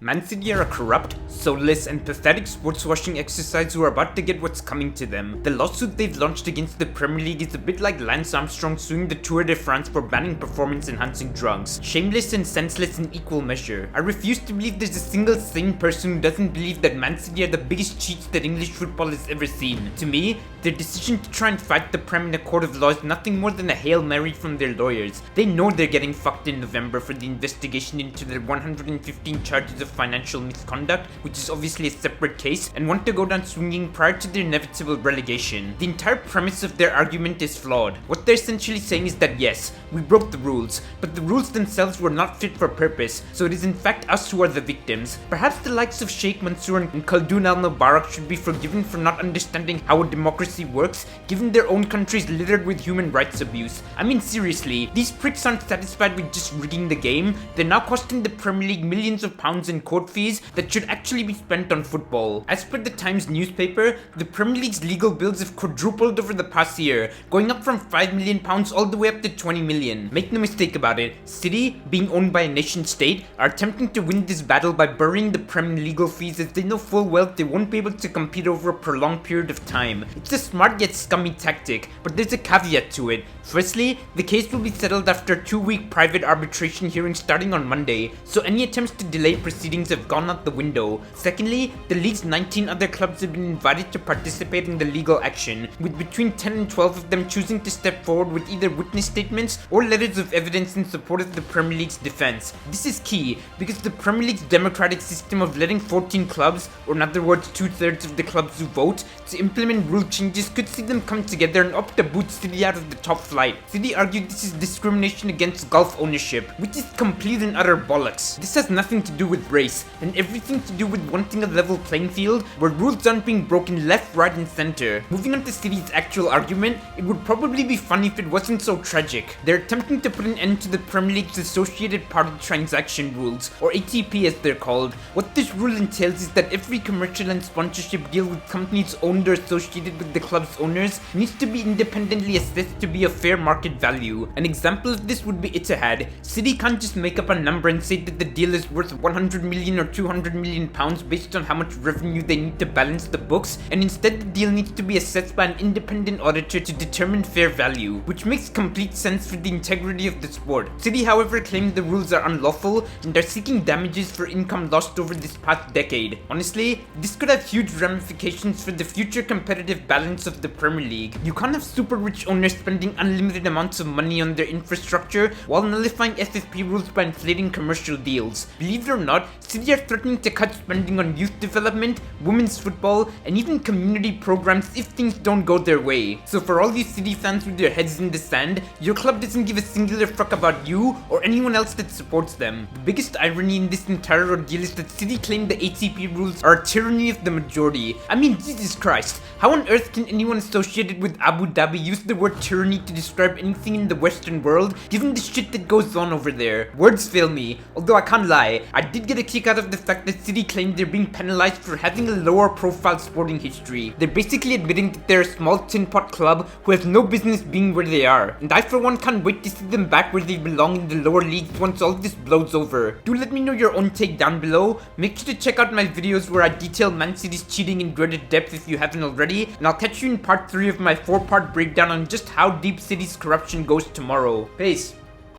Man City are a corrupt, soulless, and pathetic sports-washing exercise who are about to get what's coming to them. The lawsuit they've launched against the Premier League is a bit like Lance Armstrong suing the Tour de France for banning performance-enhancing drugs. Shameless and senseless in equal measure. I refuse to believe there's a single sane person who doesn't believe that Man City are the biggest cheats that English football has ever seen. To me, their decision to try and fight the Prem in a court of law is nothing more than a Hail Mary from their lawyers. They know they're getting fucked in November for the investigation into their 115 charges of financial misconduct, which is obviously a separate case, and want to go down swinging prior to their inevitable relegation. The entire premise of their argument is flawed. What they're essentially saying is that yes, we broke the rules, but the rules themselves were not fit for purpose, so it is in fact us who are the victims. Perhaps the likes of Sheikh Mansour and Khaldun al-Mubarak should be forgiven for not understanding how a democracy works, given their own countries littered with human rights abuse. I mean seriously, these pricks aren't satisfied with just rigging the game, they're now costing the Premier League millions of pounds in court fees that should actually be spent on football. As per the Times newspaper, the Premier League's legal bills have quadrupled over the past year, going up from £5 million all the way up to 20 million. Make no mistake about it, City, being owned by a nation state, are attempting to win this battle by burying the Premier legal fees as they know full well they won't be able to compete over a prolonged period of time. It's a smart yet scummy tactic, but there's a caveat to it. Firstly, the case will be settled after a 2-week private arbitration hearing starting on Monday, so any attempts to delay proceedings have gone out the window. Secondly, the league's 19 other clubs have been invited to participate in the legal action, with between 10 and 12 of them choosing to step forward with either witness statements or letters of evidence in support of the Premier League's defense. This is key, because the Premier League's democratic system of letting 14 clubs, or in other words 2/3 of the clubs who vote, to implement rule changes could see them come together and opt to boot City out of the top flight. City argued this is discrimination against golf ownership, which is complete and utter bollocks. This has nothing to do with race, and everything to do with wanting a level playing field where rules aren't being broken left, right, and center. Moving on to City's actual argument, it would probably be funny if it wasn't so tragic. They're attempting to put an end to the Premier League's Associated Party Transaction Rules, or ATP as they're called. What this rule entails is that every commercial and sponsorship deal with companies owned or associated with the club's owners needs to be independently assessed to be a fair market value. An example of this would be Etihad. City can't just make up a number and say that the deal is worth 100 million or 200 million pounds based on how much revenue they need to balance the books, and instead the deal needs to be assessed by an independent auditor to determine fair value, which makes complete sense for the integrity of the sport. City, however, claims the rules are unlawful and are seeking damages for income lost over this past decade. Honestly, this could have huge ramifications for the future competitive balance of the Premier League. You can't have super rich owners spending unlimited amounts of money on their infrastructure while nullifying FFP rules by inflating commercial deals. Believe it or not, City are threatening to cut spending on youth development, women's football, and even community programs if things don't go their way. So for all these City fans with their heads in the sand, your club doesn't give a singular fuck about you or anyone else that supports them. The biggest irony in this entire ordeal is that City claim the ATP rules are a tyranny of the majority. I mean, Jesus Christ, how on earth can anyone associated with Abu Dhabi use the word tyranny to describe anything in the Western world, given the shit that goes on over there? Words fail me, although I can't lie, I did get a kick out of the fact that City claimed they're being penalized for having a lower profile sporting history. They're basically admitting that they're a small tin pot club who has no business being where they are, and I for one can't wait to see them back where they belong in the lower leagues once all this blows over. Do let me know your own take down below. Make sure to check out my videos where I detail Man City's cheating in greater depth if you haven't already, and I'll catch you in part 3 of my 4-part breakdown on just how deep City's corruption goes tomorrow. Peace.